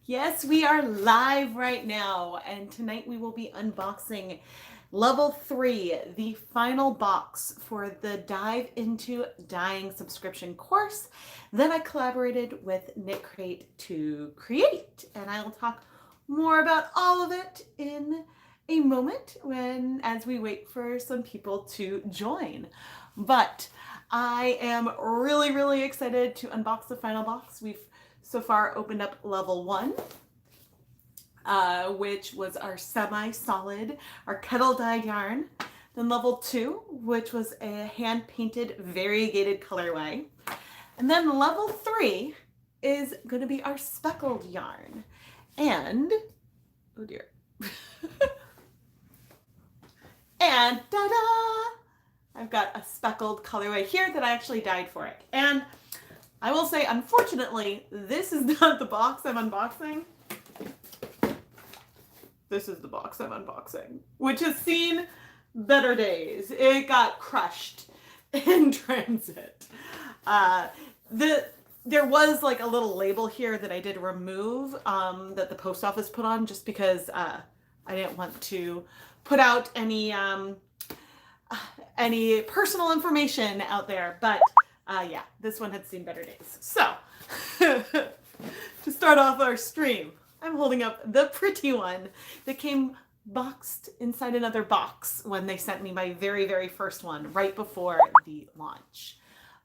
Yes, we are live right now, and tonight we will be unboxing Level 3, the final box for the Dive into Dyeing subscription course that I collaborated with KnitCrate to create. And I will talk more about all of it in a moment as we wait for some people to join. But I am really excited to unbox the final box. We've so far opened up Level 1, which was our semi-solid, our kettle dyed yarn. Then Level 2, which was a hand-painted variegated colorway. And then Level 3 is going to be our speckled yarn. And, oh dear. And ta-da! I've got a speckled colorway here that I actually dyed for it. And I will say, unfortunately, this is not the box I'm unboxing. This is the box I'm unboxing, which has seen better days. It got crushed in transit. There was like a little label here that I did remove that the post office put on just because I didn't want to put out any personal information out there. But yeah, this one had seen better days. So to start off our stream, I'm holding up the pretty one that came boxed inside another box when they sent me my very first one right before the launch.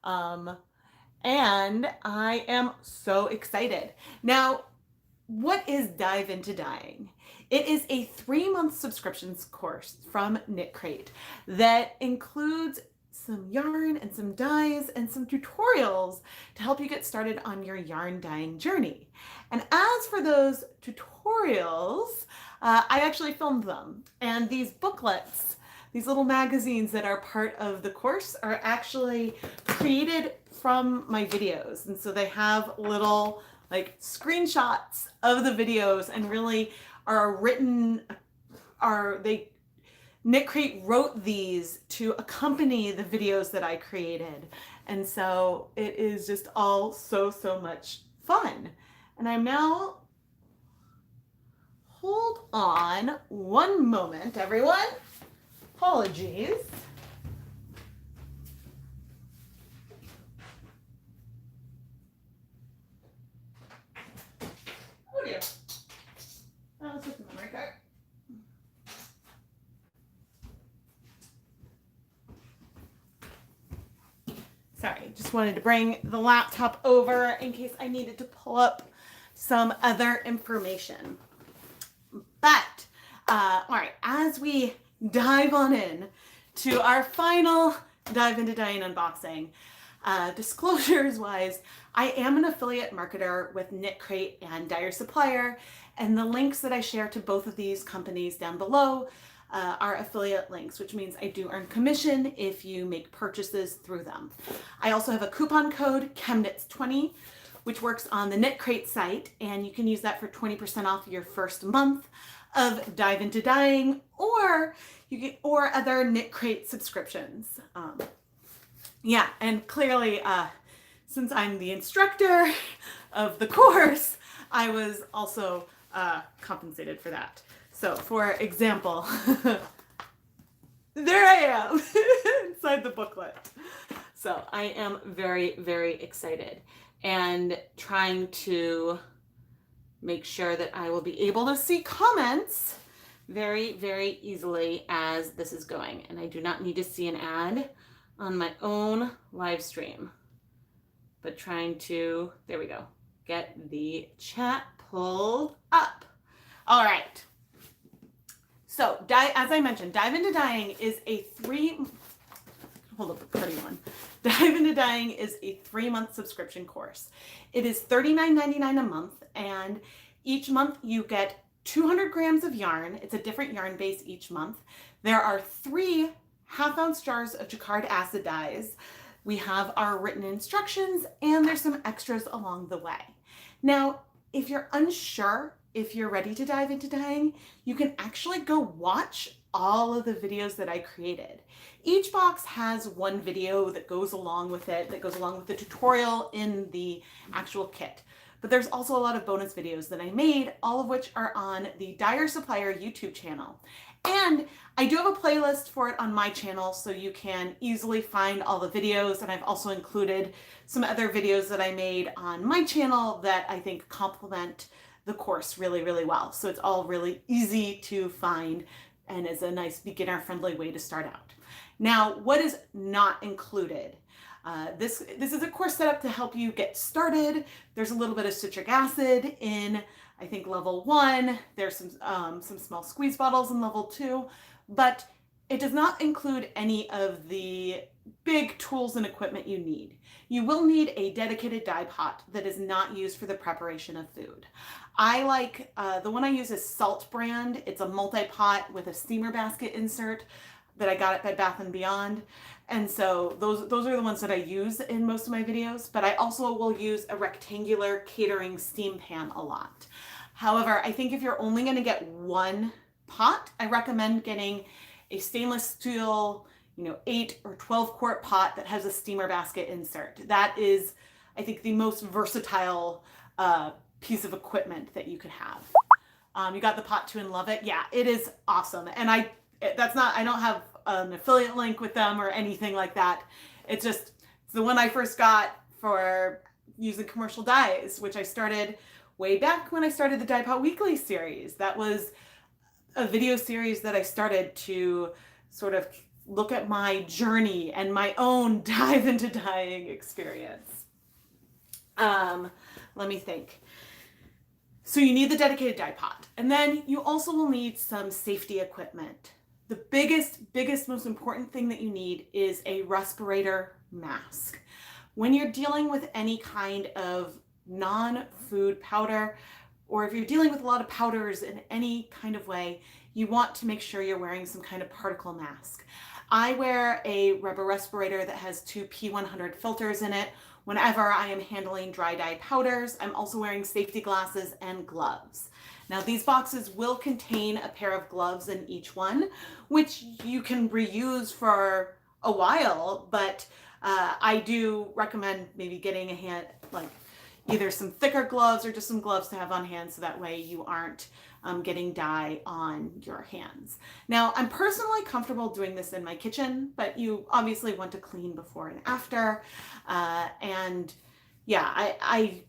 And I am so excited. Now, what is Dive into Dyeing? It is a 3-month subscriptions course from KnitCrate that includes some yarn and some dyes and some tutorials to help you get started on your yarn dyeing journey. And as for those tutorials, I actually filmed them. And these booklets, these little magazines that are part of the course, are actually created from my videos. And so they have little like screenshots of the videos and really are written, KnitCrate wrote these to accompany the videos that I created. And so it is just all so much fun. And I'm now, hold on one moment, everyone. Apologies. Oh dear. Oh, let's put the memory card. Sorry, just wanted to bring the laptop over in case I needed to pull up some other information. But, all right, as we dive on in to our final Dive into Dyeing unboxing, disclosures wise, I am an affiliate marketer with KnitCrate and Dyer Supplier, and the links that I share to both of these companies down below are affiliate links, which means I do earn commission if you make purchases through them. I also have a coupon code, ChemKnits20, which works on the KnitCrate site, and you can use that for 20% off your first month of Dive into Dyeing or other KnitCrate subscriptions. Yeah, and clearly, since I'm the instructor of the course, I was also compensated for that. So, for example, there I am inside the booklet. So I am very excited and trying to make sure that I will be able to see comments very easily as this is going. And I do not need to see an ad on my own live stream, but trying to, there we go, get the chat pulled up. All right. So, as I mentioned, Dive into Dyeing is a hold up the pretty one. Dive into Dyeing is a 3-month subscription course. It is $39.99 a month, and each month you get 200 grams of yarn. It's a different yarn base each month. There are 3 half-ounce jars of jacquard acid dyes. We have our written instructions, and there's some extras along the way. Now, if you're unsure if you're ready to dive into dyeing, you can actually go watch all of the videos that I created. Each box has one video that goes along with it, that goes along with the tutorial in the actual kit. but there's also a lot of bonus videos that I made, all of which are on the Dyer Supplier YouTube channel. And I do have a playlist for it on my channel, so you can easily find all the videos. And I've also included some other videos that I made on my channel that I think complement the course really, really well. So it's all really easy to find and is a nice beginner-friendly way to start out. Now, what is not included? This is a course set up to help you get started. There's a little bit of citric acid in, I think, level 1. There's some small squeeze bottles in level 2, but it does not include any of the big tools and equipment you need. You will need a dedicated dye pot that is not used for the preparation of food. I like, the one I use is Salt brand. It's a multi-pot with a steamer basket insert that I got at Bed Bath & Beyond. And so those are the ones that I use in most of my videos, but I also will use a rectangular catering steam pan a lot. However, I think if you're only going to get one pot, I recommend getting a stainless steel, 8 or 12 quart pot that has a steamer basket insert. That is, I think, the most versatile piece of equipment that you could have. You got the pot too and love it. Yeah, it is awesome. And I don't have an affiliate link with them or anything like that. It's the one I first got for using commercial dyes, which I started way back when I started the Dye Pot Weekly series. That was a video series that I started to sort of look at my journey and my own dive into dyeing experience. Let me think. So you need the dedicated dye pot, and then you also will need some safety equipment. The biggest, most important thing that you need is a respirator mask. When you're dealing with any kind of non-food powder, or if you're dealing with a lot of powders in any kind of way, you want to make sure you're wearing some kind of particle mask. I wear a rubber respirator that has 2 P100 filters in it whenever I am handling dry dye powders. I'm also wearing safety glasses and gloves. Now, these boxes will contain a pair of gloves in each one, which you can reuse for a while, but I do recommend maybe getting either some thicker gloves or just some gloves to have on hand, so that way you aren't getting dye on your hands. Now, I'm personally comfortable doing this in my kitchen, but you obviously want to clean before and after. And yeah, I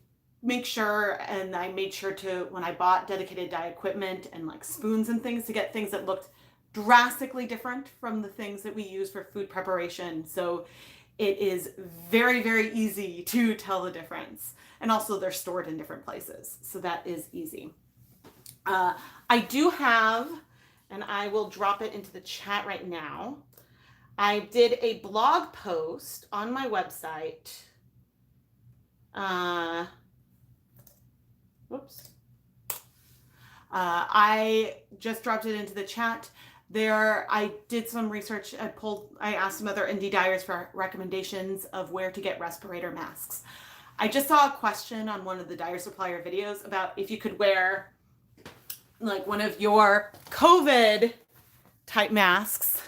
make sure, and I made sure to, when I bought dedicated dye equipment and like spoons and things, to get things that looked drastically different from the things that we use for food preparation. So it is very, very easy to tell the difference. And also they're stored in different places, so that is easy. I do have, and I will drop it into the chat right now, I did a blog post on my website. Whoops. I just dropped it into the chat. I did some research. I asked some other indie dyers for recommendations of where to get respirator masks. I just saw a question on one of the Dyer Supplier videos about if you could wear like one of your COVID type masks.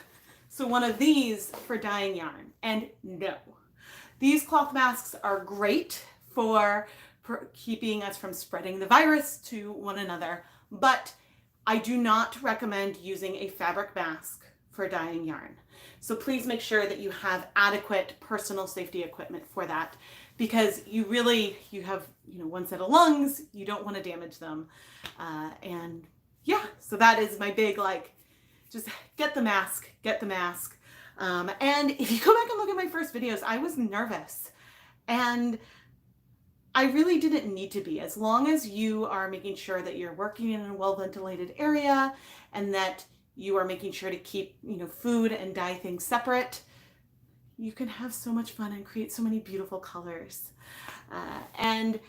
So one of these for dyeing yarn. And no, these cloth masks are great for keeping us from spreading the virus to one another, but I do not recommend using a fabric mask for dyeing yarn. So please make sure that you have adequate personal safety equipment for that, because you have, one set of lungs, you don't want to damage them. And yeah, so that is my big, just get the mask. And if you go back and look at my first videos, I was nervous, and I really didn't need to be. As long as you are making sure that you're working in a well-ventilated area and that you are making sure to keep, food and dye things separate, you can have so much fun and create so many beautiful colors. And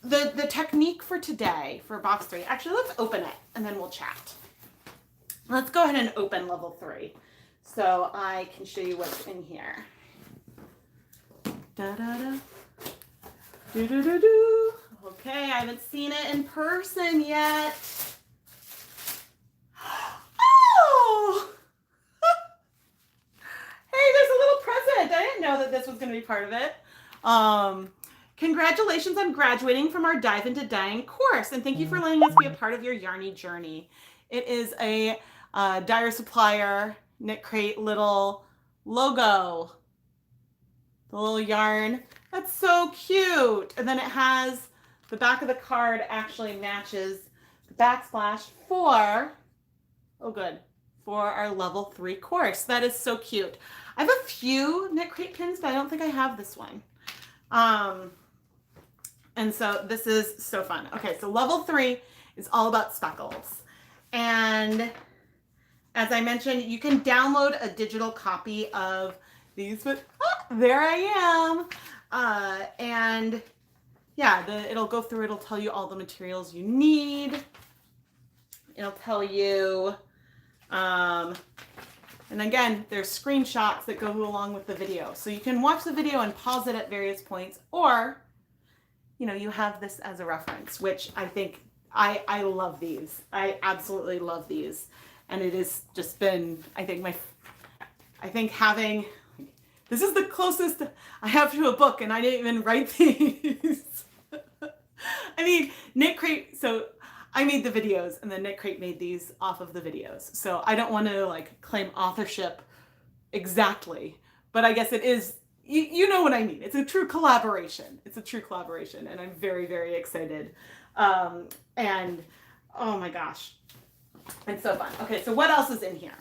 the technique for today, for box 3, actually let's open it and then we'll chat. Let's go ahead and open level 3 so I can show you what's in here. Da-da-da. Do-do-do-do. Okay, I haven't seen it in person yet. Oh! Hey, there's a little present. I didn't know that this was going to be part of it. Congratulations on graduating from our Dive into Dyeing course, and thank you for letting us be a part of your yarny journey. It is a Dyer Supplier KnitCrate little logo, the little yarn. That's so cute. And then it has the back of the card actually matches the backsplash for, oh good, for our level 3 course. That is so cute. I have a few KnitCrate pins, but I don't think I have this one. And so this is so fun. Okay, so level 3 is all about speckles. And as I mentioned, you can download a digital copy of these, but there I am. And yeah, it'll go through, it'll tell you all the materials you need. It'll tell you, and again, there's screenshots that go along with the video. So you can watch the video and pause it at various points, or, you know, you have this as a reference, which I think, I love these. I absolutely love these. And it has just been, I think having, this is the closest I have to a book, and I didn't even write these. I mean, KnitCrate, so I made the videos and then KnitCrate made these off of the videos. So I don't want to like claim authorship exactly, but I guess it is, you know what I mean. It's a true collaboration. It's a true collaboration, and I'm very, very excited. And oh my gosh, it's so fun. Okay, so what else is in here?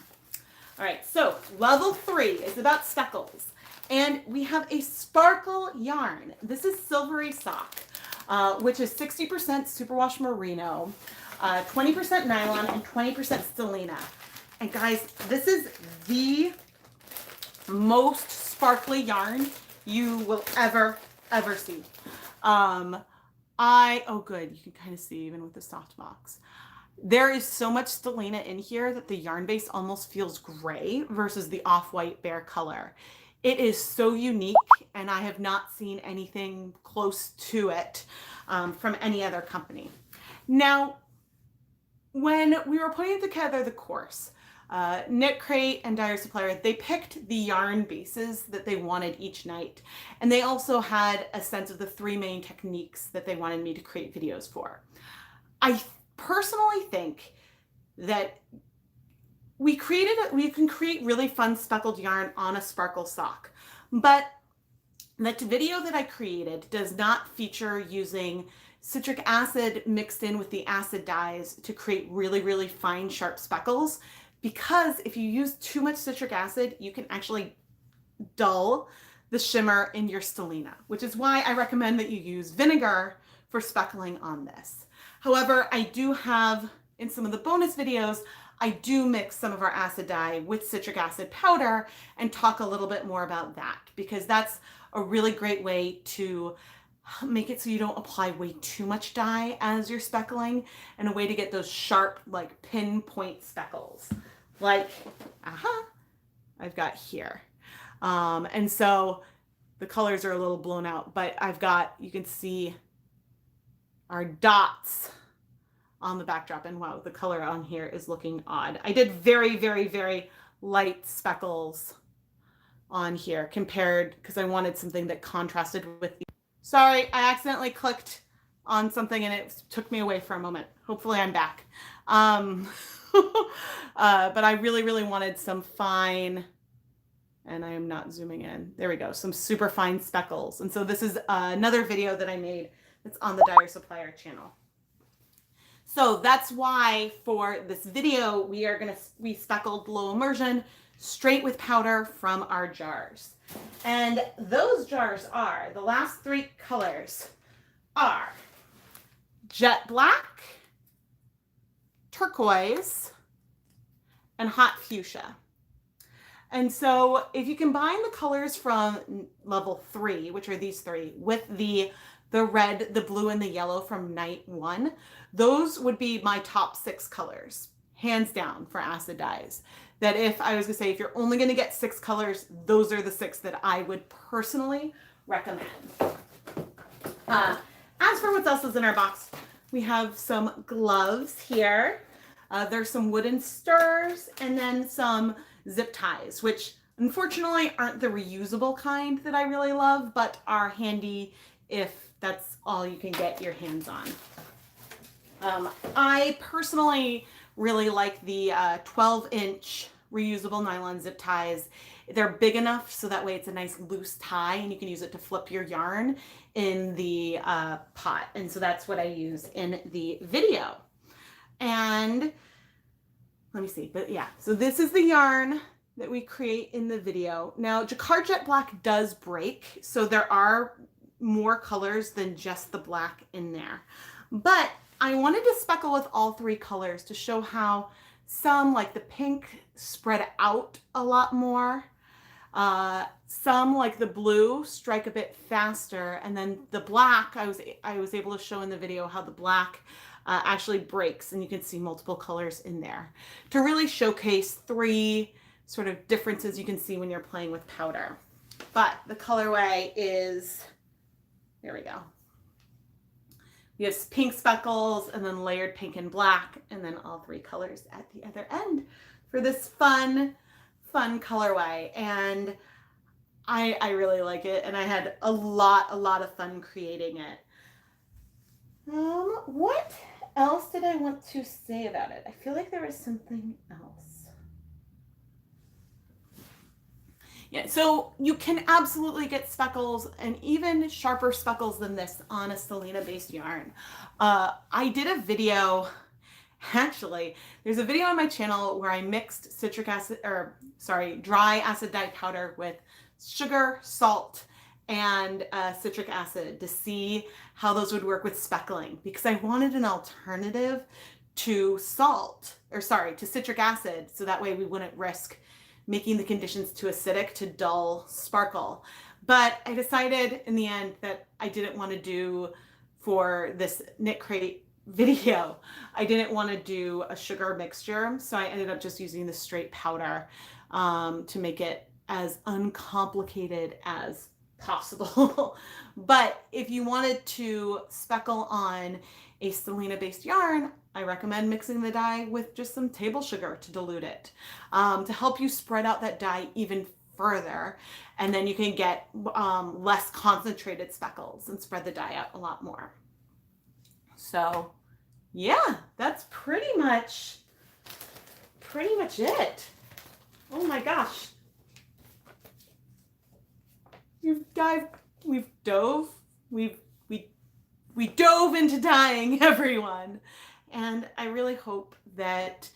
All right, so level 3 is about speckles, and we have a sparkle yarn. This is Silvery Sock, which is 60% superwash merino, 20% nylon, and 20% stellina. And guys, this is the most sparkly yarn you will ever see. Oh good, you can kind of see even with the soft box. There is so much stellina in here that the yarn base almost feels gray versus the off-white bare color. It is so unique, and I have not seen anything close to it from any other company. Now, when we were putting together the course, KnitCrate and Dyer Supplier, they picked the yarn bases that they wanted each night. And they also had a sense of the 3 main techniques that they wanted me to create videos for. I personally think that we can create really fun speckled yarn on a sparkle sock, but that video that I created does not feature using citric acid mixed in with the acid dyes to create really, really fine, sharp speckles. Because if you use too much citric acid, you can actually dull the shimmer in your stellina, which is why I recommend that you use vinegar for speckling on this. However, I do have, in some of the bonus videos, I do mix some of our acid dye with citric acid powder and talk a little bit more about that, because that's a really great way to make it so you don't apply way too much dye as you're speckling, and a way to get those sharp, like pinpoint speckles, like I've got here. And so the colors are a little blown out, but I've got, you can see our dots on the backdrop, and wow, the color on here is looking odd. I did very, very, very light speckles on here compared, because I wanted something that contrasted with the, sorry, I accidentally clicked on something and it took me away for a moment. Hopefully I'm back. But I really, really wanted some fine, and I am not zooming in. There we go. Some super fine speckles. And so this is another video that I made that's on the Dyer Supplier channel. So that's why for this video, we speckled low immersion straight with powder from our jars. And those jars are, the last 3 colors are jet black, turquoise, and hot fuchsia. And so if you combine the colors from level 3, which are these 3, with the red, the blue, and the yellow from night 1, those would be my top 6 colors, hands down, for acid dyes. That if I was gonna say, if you're only gonna get 6 colors, those are the 6 that I would personally recommend. As for what else is in our box, we have some gloves here. There's some wooden stirrers, and then some zip ties, which unfortunately aren't the reusable kind that I really love, but are handy if that's all you can get your hands on. I personally really like the 12-inch reusable nylon zip ties. They're big enough so that way it's a nice loose tie and you can use it to flip your yarn in the pot. And so that's what I use in the video. And let me see, but yeah, so this is the yarn that we create in the video. Now, Jacquard Jet Black does break, so there are more colors than just the black in there. But I wanted to speckle with all three colors to show how some, like the pink, spread out a lot more. Some, like the blue, strike a bit faster, and then the black, I was able to show in the video how the black actually breaks, and you can see multiple colors in there to really showcase three sort of differences you can see when you're playing with powder. But the colorway is, there we go. We have pink speckles and then layered pink and black, and then all three colors at the other end for this fun colorway. And I really like it, and I had a lot of fun creating it. What else did I want to say about it? I feel like there was something else. Yeah, so you can absolutely get speckles, and even sharper speckles than this, on a Selena-based yarn. I did a video, actually, there's a video on my channel where I mixed dry acid dye powder with sugar, salt, and citric acid to see how those would work with speckling, because I wanted an alternative to to citric acid, so that way we wouldn't risk making the conditions too acidic to dull sparkle. But I decided in the end that I didn't want to do, for this KnitCrate video, I didn't want to do a sugar mixture, so I ended up just using the straight powder to make it as uncomplicated as possible. But if you wanted to speckle on a Selena-based yarn, I recommend mixing the dye with just some table sugar to dilute it, to help you spread out that dye even further, and then you can get less concentrated speckles and spread the dye out a lot more. So yeah, that's pretty much it. Oh my gosh. We dove into dyeing, everyone. And I really hope that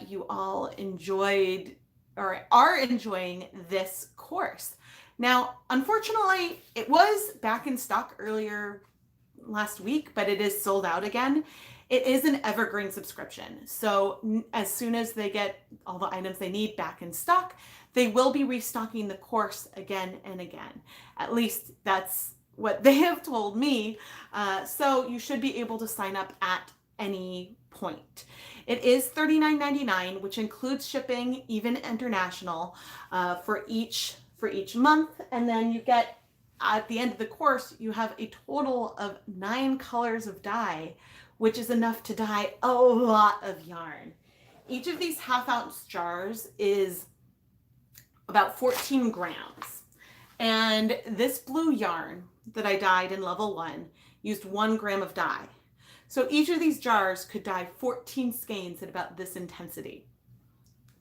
you all enjoyed or are enjoying this course. Now, unfortunately, it was back in stock earlier last week, but it is sold out again. It is an evergreen subscription. So as soon as they get all the items they need back in stock, they will be restocking the course again and again. At least that's what they have told me. So you should be able to sign up at any point. It is $39.99, which includes shipping, even international, for each month. And then you get, at the end of the course, you have a total of 9 colors of dye, which is enough to dye a lot of yarn. Each of these half-ounce jars is about 14 grams. And this blue yarn that I dyed in level 1 used 1 gram of dye. So each of these jars could dye 14 skeins at about this intensity.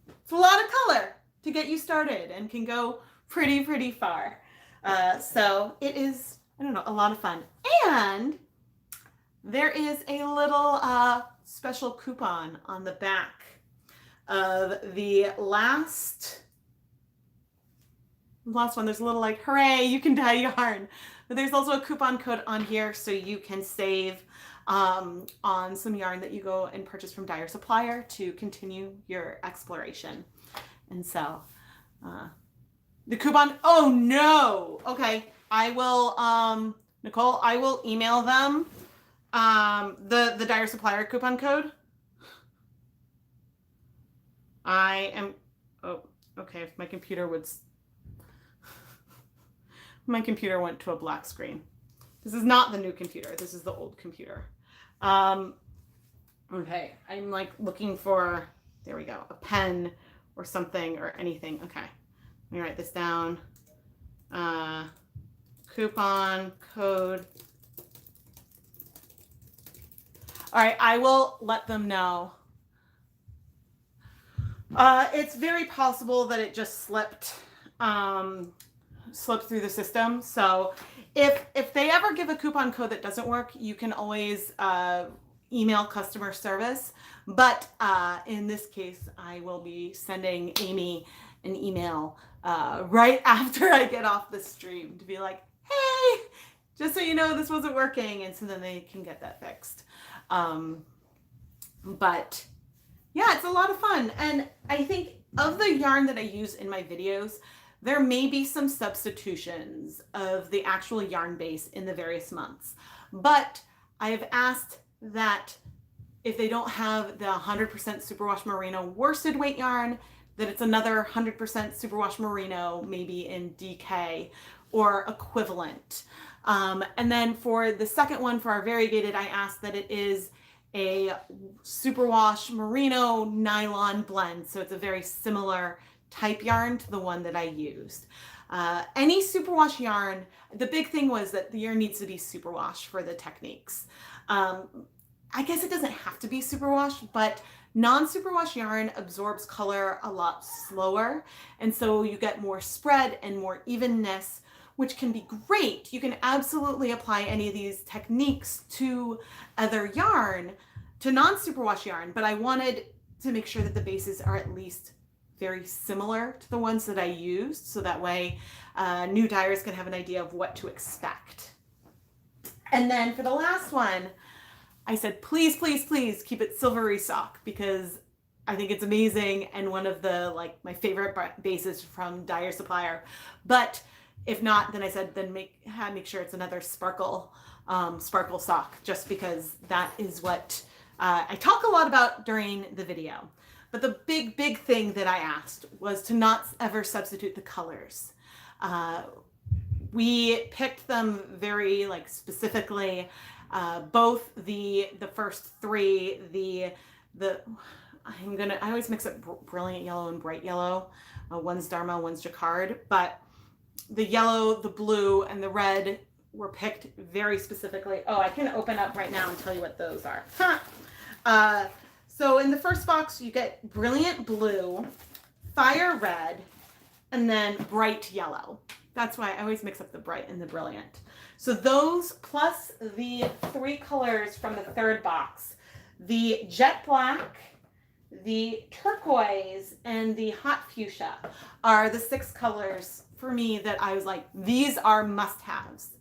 It's a lot of color to get you started and can go pretty far. So it is, I don't know, a lot of fun. And there is a little special coupon on the back of the last one. There's a little like, hooray, you can dye yarn. But there's also a coupon code on here so you can save on some yarn that you go and purchase from Dyer Supplier to continue your exploration. And so the coupon, oh no, okay, I will, Nicole, I will email them the Dyer Supplier coupon code. Oh, okay, if my computer would, my computer went to a black screen. This is not the new computer. This is the old computer. Okay, I'm like looking for, there we go, a pen or something or anything. Okay, let me write this down. coupon code. All right, I will let them know. It's very possible that it just slipped through the system. So if they ever give a coupon code that doesn't work, you can always email customer service. But in this case, I will be sending Amy an email right after I get off the stream to be like, hey, just so you know, this wasn't working. And so then they can get that fixed. But yeah, it's a lot of fun. And I think of the yarn that I use in my videos, there may be some substitutions of the actual yarn base in the various months. But I have asked that if they don't have the 100% superwash merino worsted weight yarn, that it's another 100% superwash merino, maybe in DK or equivalent. And then for the second one, for our variegated, I asked that it is a superwash merino nylon blend. So it's a very similar type yarn to the one that I used. Any superwash yarn, the big thing was that the yarn needs to be superwash for the techniques. I guess it doesn't have to be superwash, but non-superwash yarn absorbs color a lot slower. And so you get more spread and more evenness, which can be great. You can absolutely apply any of these techniques to other yarn, to non-superwash yarn, but I wanted to make sure that the bases are at least very similar to the ones that I used, so that way new dyers can have an idea of what to expect. And then for the last one, I said, please, please, please keep it silvery sock, because I think it's amazing and one of the, like, my favorite bases from Dyer Supplier. But if not, then I said, then make sure it's another sparkle sock, just because that is what I talk a lot about during the video. But the big thing that I asked was to not ever substitute the colors. We picked them very, like, specifically. Both the first three, I always mix up brilliant yellow and bright yellow. One's Dharma, one's Jacquard, but the yellow, the blue, and the red were picked very specifically. Oh, I can open up right now and tell you what those are. So in the first box, you get brilliant blue, fire red, and then bright yellow. That's why I always mix up the bright and the brilliant. So those plus the three colors from the third box, the jet black, the turquoise, and the hot fuchsia, are the 6 colors for me that I was like, these are must-haves.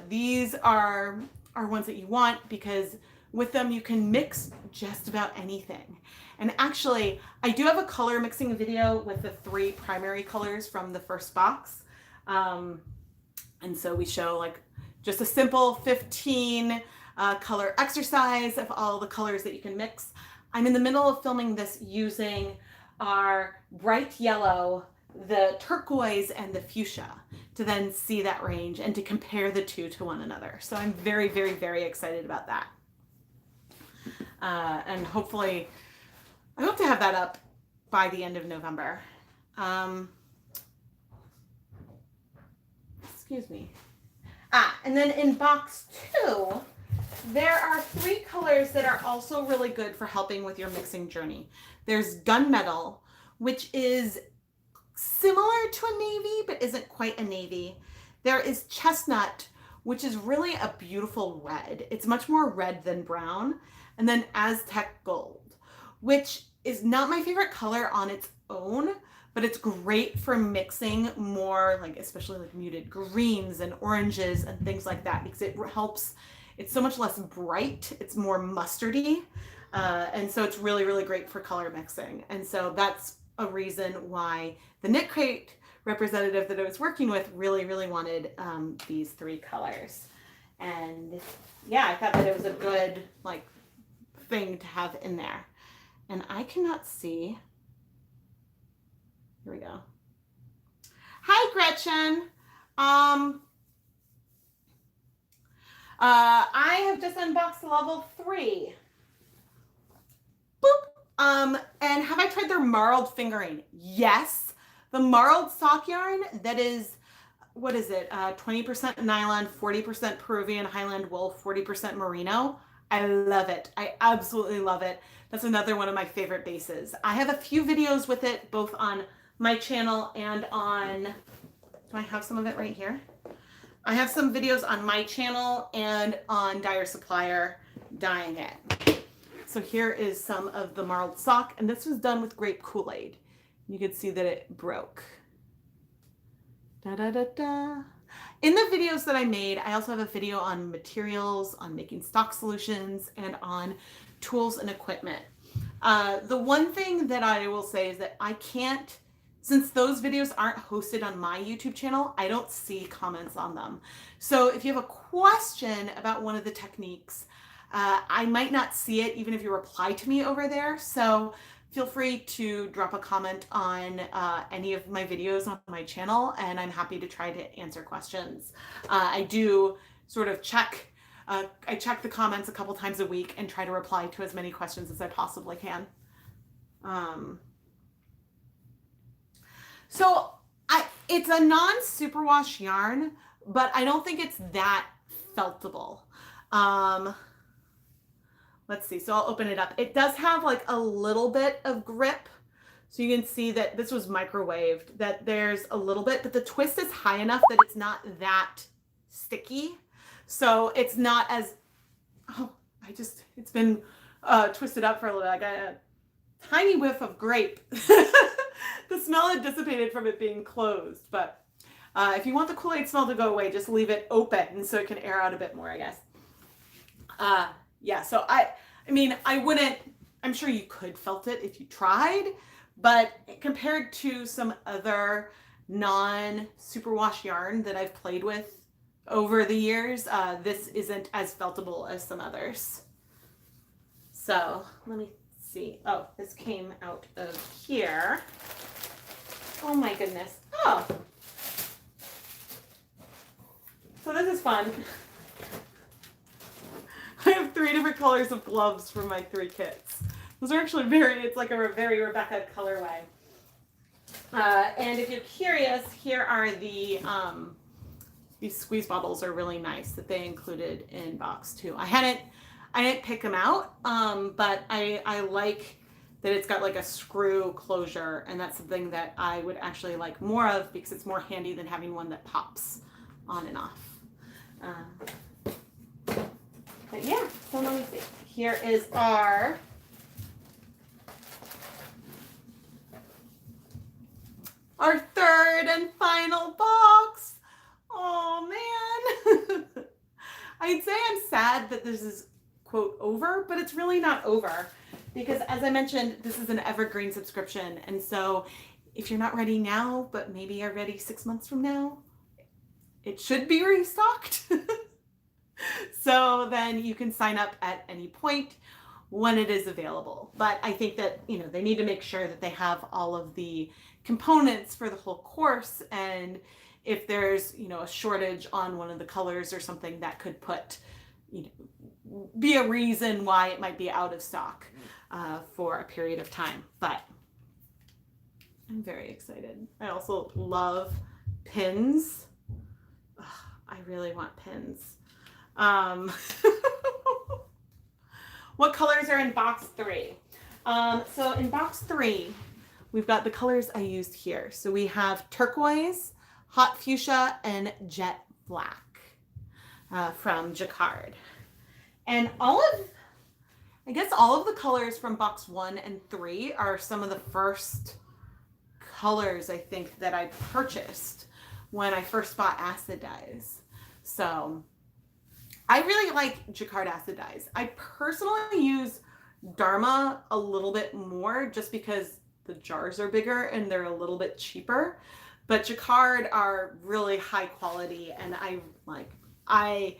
These are ones that you want, because with them you can mix just about anything. And actually, I do have a color mixing video with the 3 primary colors from the first box. And so we show, like, just a simple 15 color exercise of all the colors that you can mix. I'm in the middle of filming this using our bright yellow, the turquoise, and the fuchsia to then see that range and to compare the two to one another. So I'm very, very, very excited about that. And hopefully, I hope to have that up by the end of November. Excuse me. And then in box 2, there are 3 colors that are also really good for helping with your mixing journey. There's gunmetal, which is similar to a navy, but isn't quite a navy. There is chestnut, which is really a beautiful red. It's much more red than brown. And then Aztec gold, which is not my favorite color on its own, but it's great for mixing more, like, especially like muted greens and oranges and things like that, because it helps. It's so much less bright. It's more mustardy. And so it's really, really great for color mixing. And so that's a reason why the KnitCrate representative that I was working with really, really wanted these 3 colors. And yeah, I thought that it was a good, like, thing to have in there. And I cannot see. Here we go. Hi, Gretchen. I have just unboxed level 3. Boop. And have I tried their marled fingering? Yes. The marled sock yarn that is what is it? 20% nylon, 40% Peruvian Highland wool, 40% merino. I love it. I absolutely love it. That's another one of my favorite bases. I have a few videos with it, both on my channel and on, do I have some of it right here? I have some videos on my channel and on Dyer Supplier dyeing it. So here is some of the marled sock, and this was done with grape Kool-Aid. You can see that it broke. Da, da, da, da. In the videos that I made, I also have a video on materials, on making stock solutions, and on tools and equipment. The one thing that I will say is that I can't, since those videos aren't hosted on my YouTube channel, I don't see comments on them. So if you have a question about one of the techniques, I might not see it even if you reply to me over there. So feel free to drop a comment on any of my videos on my channel, and I'm happy to try to answer questions. I do sort of check, I check the comments a couple times a week and try to reply to as many questions as I possibly can. It's a non-superwash yarn, but I don't think it's that feltable. Let's see, so I'll open it up. It does have like a little bit of grip. So you can see that this was microwaved, that there's a little bit, but the twist is high enough that it's not that sticky. So it's not as, it's been twisted up for a little bit. I got a tiny whiff of grape. The smell had dissipated from it being closed, but if you want the Kool-Aid smell to go away, just leave it open so it can air out a bit more, I guess. Yeah, so I mean, I'm sure you could felt it if you tried, but compared to some other non-superwash yarn that I've played with over the years, this isn't as feltable as some others. So let me see. Oh, this came out of here. Oh my goodness. Oh. So this is fun. I have 3 different colors of gloves for my 3 kits. Those are actually it's like a very Rebecca colorway. And if you're curious, here are these squeeze bottles are really nice that they included in box 2. I didn't pick them out, but I like that it's got like a screw closure, and that's something that I would actually like more of because it's more handy than having one that pops on and off. But yeah, so let me see. Here is our third and final box. Oh man. I'd say I'm sad that this is quote over, but it's really not over because as I mentioned, this is an evergreen subscription. And so if you're not ready now, but maybe you're ready 6 months from now, it should be restocked. So then you can sign up at any point when it is available. But I think that, they need to make sure that they have all of the components for the whole course. And if there's, a shortage on one of the colors or something, that could be a reason why it might be out of stock for a period of time. But I'm very excited. I also love pins. Ugh, I really want pins. What colors are in box 3? So in box 3, we've got the colors I used here. So we have turquoise, hot fuchsia, and jet black from Jacquard. And all of the colors from box 1 and 3 are some of the first colors I think that I purchased when I first bought acid dyes. So I really like Jacquard acid dyes. I personally use Dharma a little bit more just because the jars are bigger and they're a little bit cheaper. But Jacquard are really high quality, and I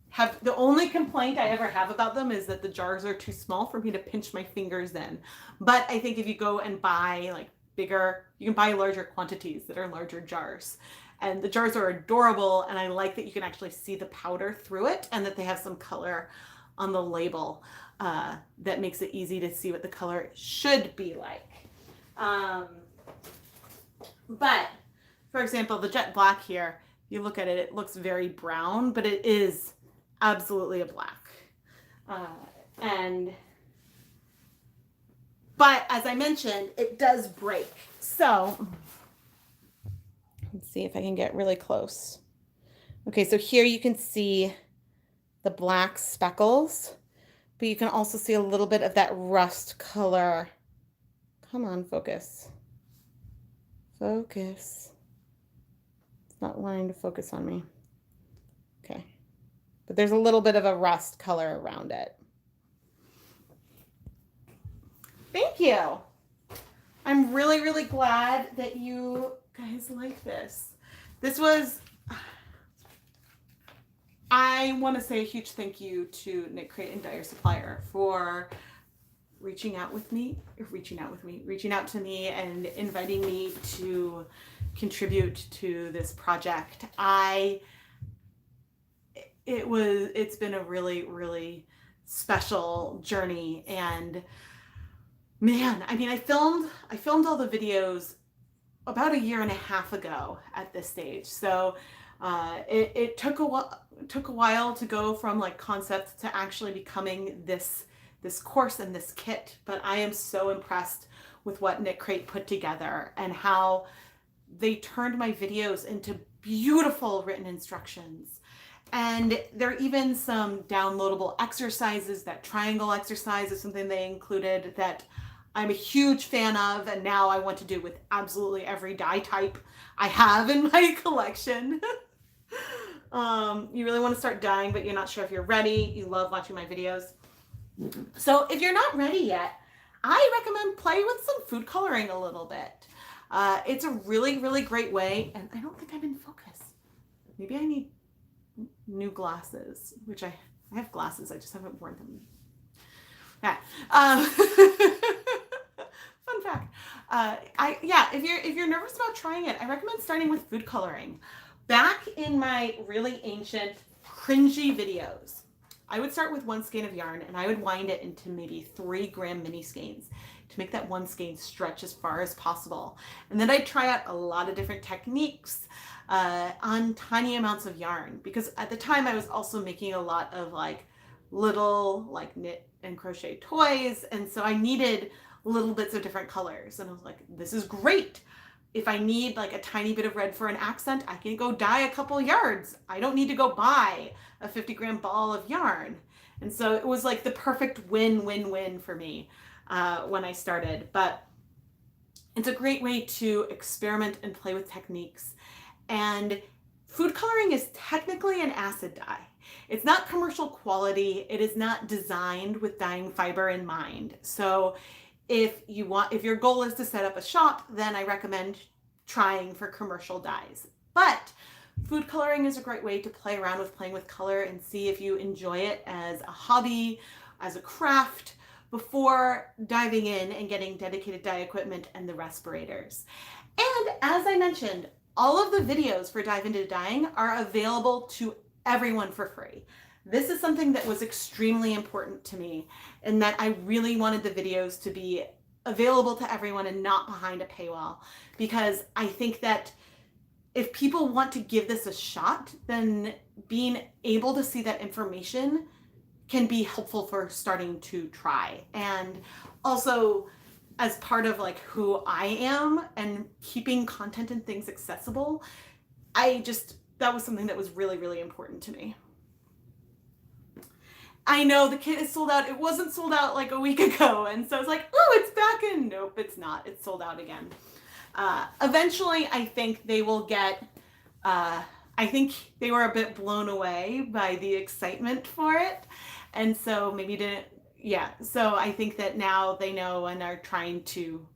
have the only complaint I ever have about them is that the jars are too small for me to pinch my fingers in. But I think if you go and buy bigger, you can buy larger quantities that are larger jars. And the jars are adorable, and I like that you can actually see the powder through it and that they have some color on the label that makes it easy to see what the color should be like. But, for example, the jet black here, you look at it, it looks very brown, but it is absolutely a black. But as I mentioned, it does break. So let's see if I can get really close. Okay, so here you can see the black speckles, but you can also see a little bit of that rust color. Come on, focus. Focus. It's not wanting to focus on me. Okay. But there's a little bit of a rust color around it. Thank you. I'm really, really glad that you guys like this. I want to say a huge thank you to KnitCrate and Dyer Supplier for reaching out to me and inviting me to contribute to this project. It's been a really, really special journey, and man, I mean, I filmed all the videos about a year and a half ago at this stage. So it took a while to go from like concept to actually becoming this course and this kit. But I am so impressed with what KnitCrate put together and how they turned my videos into beautiful written instructions. And there are even some downloadable exercises. That triangle exercise is something they included that I'm a huge fan of, and now I want to do with absolutely every die type I have in my collection. You really want to start dyeing, but you're not sure if you're ready. You love watching my videos. So if you're not ready yet, I recommend play with some food coloring a little bit. It's a really, really great way, and I don't think I'm in focus. Maybe I need new glasses, which I have glasses, I just haven't worn them. Yeah. Fun fact. If you're nervous about trying it, I recommend starting with food coloring. Back in my really ancient, cringy videos, I would start with one skein of yarn and I would wind it into maybe 3-gram mini skeins to make that one skein stretch as far as possible. And then I'd try out a lot of different techniques on tiny amounts of yarn, because at the time I was also making a lot of like little like knit and crochet toys, and so I needed little bits of different colors, and I was like, this is great. If I need like a tiny bit of red for an accent, I can go dye a couple yards. I don't need to go buy a 50-gram ball of yarn. And so it was like the perfect win-win-win for me when I started. But it's a great way to experiment and play with techniques. And food coloring is technically an acid dye. It's not commercial quality. It is not designed with dyeing fiber in mind. So if your goal is to set up a shop, then I recommend trying for commercial dyes. But food coloring is a great way to play around with playing with color and see if you enjoy it as a hobby, as a craft, before diving in and getting dedicated dye equipment and the respirators. And as I mentioned, all of the videos for Dive Into Dyeing are available to everyone for free. This is something that was extremely important to me, and that I really wanted the videos to be available to everyone and not behind a paywall, because I think that if people want to give this a shot, then being able to see that information can be helpful for starting to try. And also, as part of like who I am and keeping content and things accessible, that was something that was really, really important to me. I know the kit is sold out. It wasn't sold out like a week ago. And so it's like, oh, it's back in. Nope, it's not. It's sold out again. Eventually, I think they will get, I think they were a bit blown away by the excitement for it. And so maybe didn't, yeah. So I think that now they know and are trying to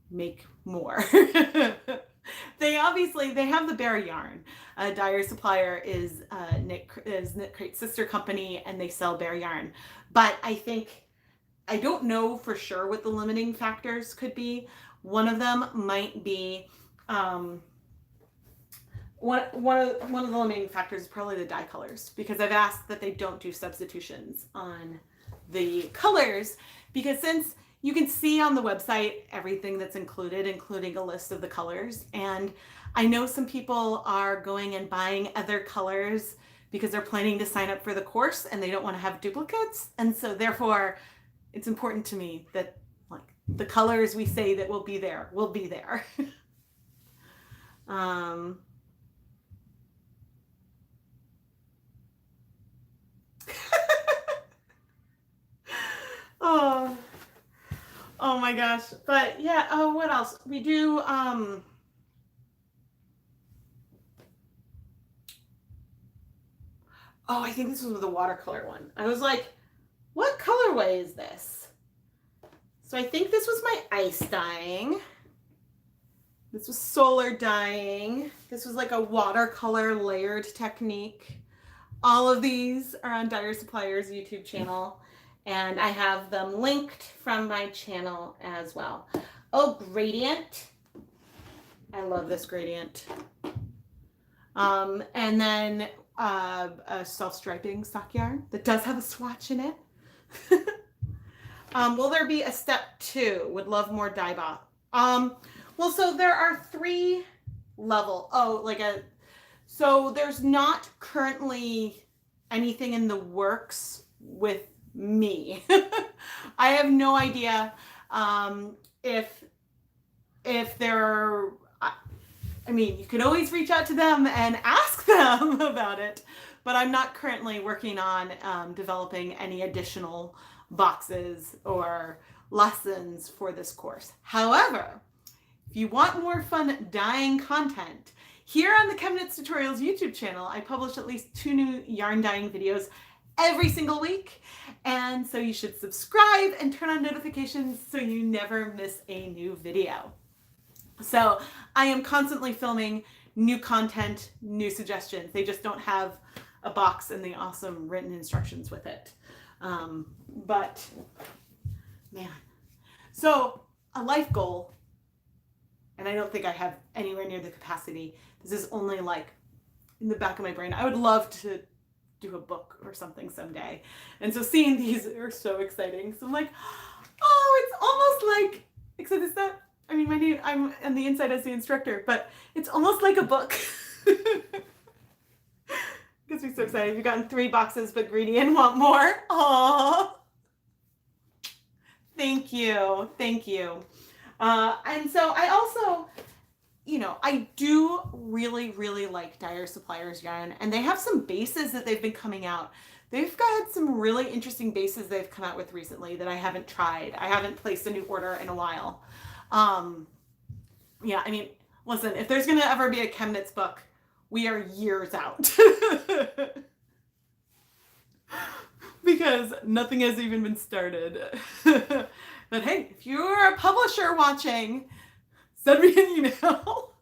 make more. They have the bare yarn. Dyer Supplier is KnitCrate's sister company, and they sell bare yarn. But I don't know for sure what the limiting factors could be. One of them might be one of the limiting factors is probably the dye colors, because I've asked that they don't do substitutions on the colors, because since you can see on the website everything that's included, including a list of the colors, and I know some people are going and buying other colors because they're planning to sign up for the course and they don't want to have duplicates. And so therefore, it's important to me that like the colors we say that will be there will be there. um, oh, oh my gosh. But yeah, oh, what else? We do, oh, I think this was the watercolor one. I was like, what colorway is this? So I think this was my ice dyeing. This was solar dyeing. This was like a watercolor layered technique. All of these are on Dyer Supplier's YouTube channel, and I have them linked from my channel as well. Oh, gradient. I love this gradient. And then a self-striping sock yarn that does have a swatch in it. Will there be a step 2? Would love more dye bot. Well, so there are 3 level. So there's not currently anything in the works with me. I have no idea if there. I mean, you can always reach out to them and ask them about it, but I'm not currently working on developing any additional boxes or lessons for this course. However, if you want more fun dyeing content, here on the ChemKnits Tutorials YouTube channel, I publish at least 2 new yarn dyeing videos every single week. And so you should subscribe and turn on notifications so you never miss a new video. So I am constantly filming new content, new suggestions. They just don't have a box and the awesome written instructions with it. But man, so a life goal, and I don't think I have anywhere near the capacity. This is only like in the back of my brain. I would love to do a book or something someday. And so seeing these are so exciting. So I'm like, oh, it's almost like, except it's not, I mean, I'm on the inside as the instructor, but it's almost like a book. Gets me so excited. You've gotten 3 boxes, but greedy and want more. Aww. Thank you. Thank you. And so I also, I do really, really like Dyer Supplier's yarn, and they have some bases that they've been coming out. They've got some really interesting bases they've come out with recently that I haven't tried. I haven't placed a new order in a while. Yeah, I mean, listen, if there's going to ever be a ChemKnits book, we are years out. Because nothing has even been started. But hey, if you're a publisher watching, send me an email.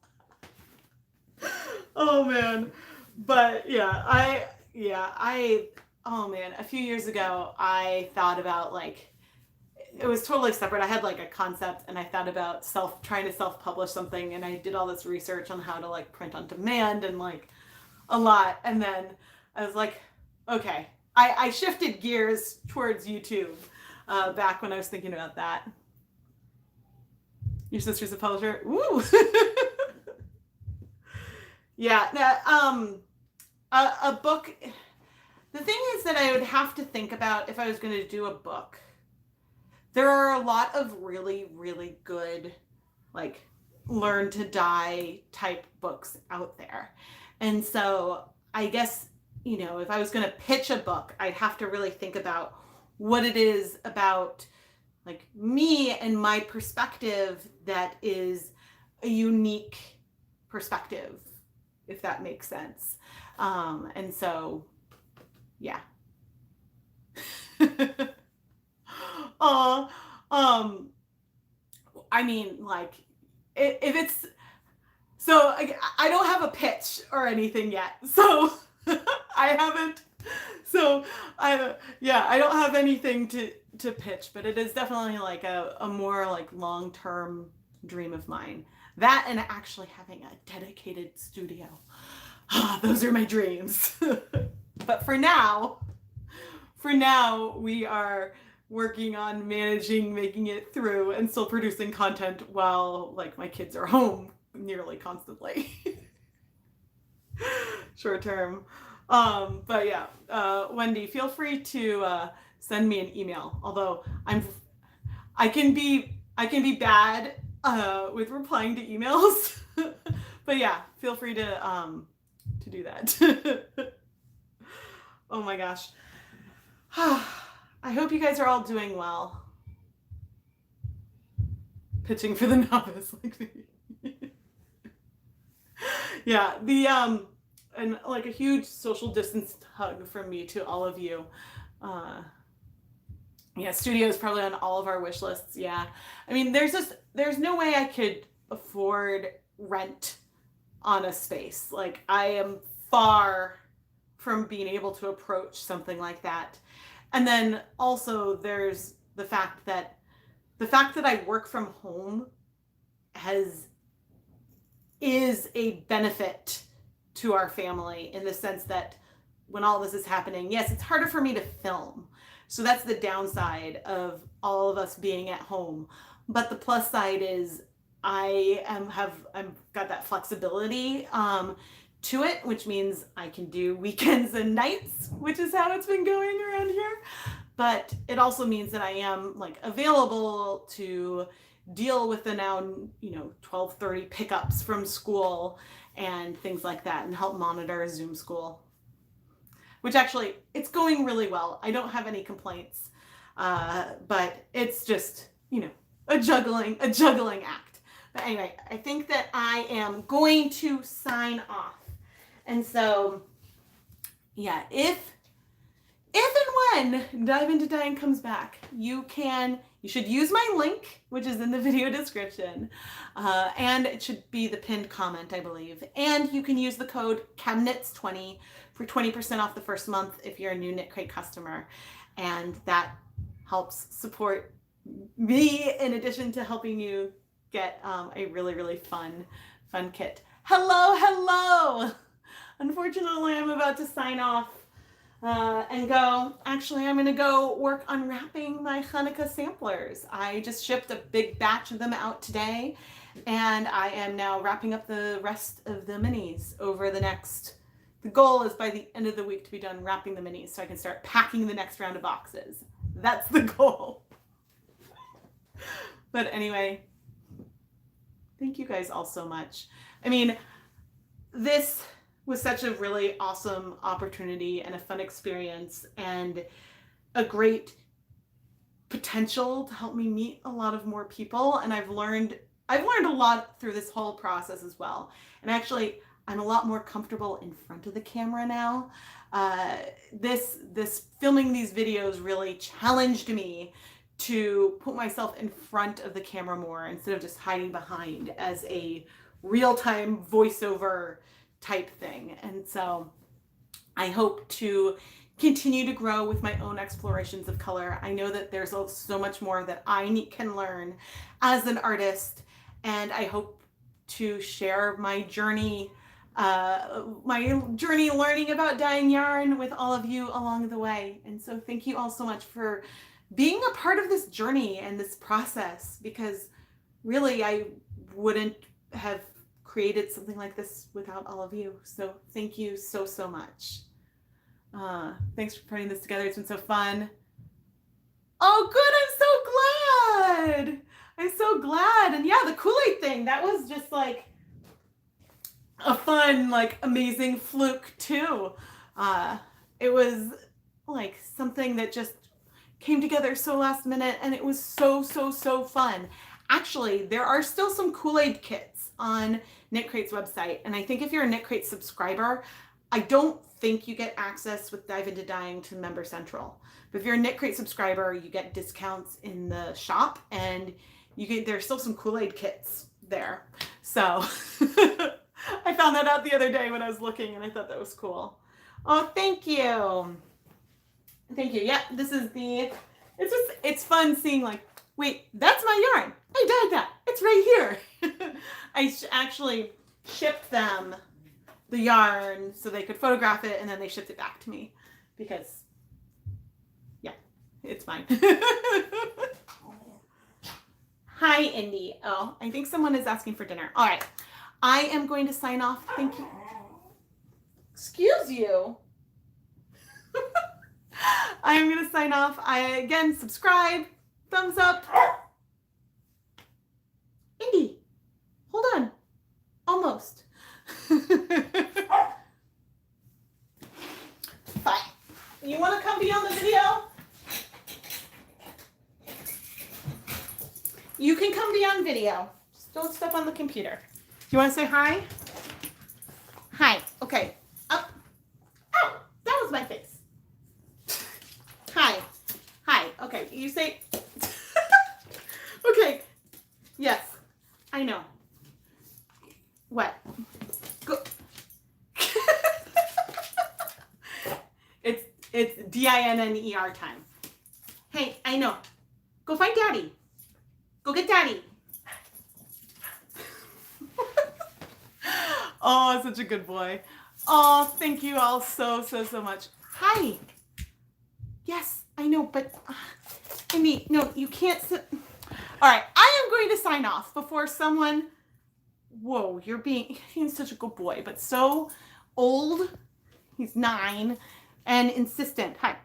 Oh man. But oh man, a few years ago, I thought about it was totally separate. I had a concept and I thought about trying to self-publish something, and I did all this research on how to print on demand and a lot. And then I was like, okay, I shifted gears towards YouTube back when I was thinking about that. Your sister's a publisher? Ooh. Yeah. A book. The thing is that I would have to think about if I was going to do a book. There are a lot of really, really good, learn to dye type books out there. And so I guess, if I was going to pitch a book, I'd have to really think about what it is about me and my perspective that is a unique perspective, if that makes sense. And so, yeah. I mean, if it's, so I don't have a pitch or anything yet. So I haven't, so I don't have anything to pitch, but it is definitely a more long-term dream of mine. That and actually having a dedicated studio. Those are my dreams. But for now, we are working on managing, making it through, and still producing content while my kids are home nearly constantly. Short term. But yeah, Wendy, feel free to send me an email. Although I can be bad with replying to emails. But yeah, feel free to do that. Oh my gosh. I hope you guys are all doing well. Pitching for the novice like me. Yeah, and like a huge social distance hug from me to all of you. Yeah, studio is probably on all of our wish lists. Yeah. I mean, there's no way I could afford rent on a space. Like, I am far from being able to approach something like that. And then also there's the fact that I work from home is a benefit to our family, in the sense that when all this is happening, yes, it's harder for me to film. So that's the downside of all of us being at home. But the plus side is I've got that flexibility to it, which means I can do weekends and nights, which is how it's been going around here. But it also means that I am like available to deal with the now 12:30 pickups from school and things like that, and help monitor Zoom school, which actually it's going really well. I don't have any complaints, but it's just a juggling act. But anyway, I think that I am going to sign off. And so, yeah, if and when Dive Into Dyeing comes back, you should use my link, which is in the video description, and it should be the pinned comment, I believe. And you can use the code ChemKnits20 for 20% off the first month if you're a new KnitCrate customer, and that helps support me in addition to helping you get a really, really fun kit. Hello! Unfortunately, I'm about to sign off and go. Actually, I'm going to go work on wrapping my Hanukkah samplers. I just shipped a big batch of them out today, and I am now wrapping up the rest of the minis over the goal is by the end of the week to be done wrapping the minis so I can start packing the next round of boxes. That's the goal. But anyway, thank you guys all so much. I mean, this was such a really awesome opportunity and a fun experience, and a great potential to help me meet a lot of more people. And I've learned a lot through this whole process as well. And actually, I'm a lot more comfortable in front of the camera now. This filming these videos really challenged me to put myself in front of the camera more, instead of just hiding behind as a real-time voiceover type thing. And so I hope to continue to grow with my own explorations of color. I know that there's so much more that I can learn as an artist, and I hope to share my journey learning about dyeing yarn with all of you along the way. And so thank you all so much for being a part of this journey and this process, because really I wouldn't have created something like this without all of you. So thank you so much. Thanks for putting this together. It's been so fun. Oh, good. I'm so glad. And yeah, the Kool-Aid thing, that was just like a fun, like amazing fluke too. It was like something that just came together so last minute, and it was so fun. Actually, there are still some Kool-Aid kits on KnitCrate's website, and I think if you're a KnitCrate subscriber, I don't think you get access with Dive Into Dyeing to Member Central. But if you're a KnitCrate subscriber, you get discounts in the shop, and there's still some Kool-Aid kits there. So I found that out the other day when I was looking, and I thought that was cool. Oh, thank you. Thank you. Yeah, it's fun seeing like, wait, that's my yarn. I dyed that. It's right here. I actually shipped them the yarn so they could photograph it, and then they shipped it back to me because, yeah, it's fine. Hi, Indy. Oh, I think someone is asking for dinner. All right. I am going to sign off. Thank you. Excuse you. I am going to sign off. Again, subscribe, thumbs up. Indy, hold on. Almost. Fine. You want to come be on the video? You can come be on video. Just don't step on the computer. You want to say hi? Hi. Okay. Up. Ow! That was my face. Hi. Hi. Okay. You say. Okay. Yes. I know. What? Go. It's DINNER time. Hey, I know. Go find Daddy. Go get Daddy. Oh, such a good boy. Oh, thank you all so much. Hi. Yes, I know, but Amy, no, you can't sit. All right, I am going to sign off before someone. Whoa, you're being such a good boy, but so old. He's 9 and insistent. Hi.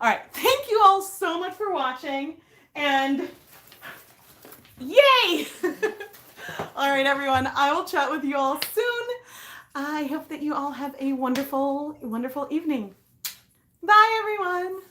All right, thank you all so much for watching, and yay! All right, everyone, I will chat with you all soon. I hope that you all have a wonderful, wonderful evening. Bye, everyone.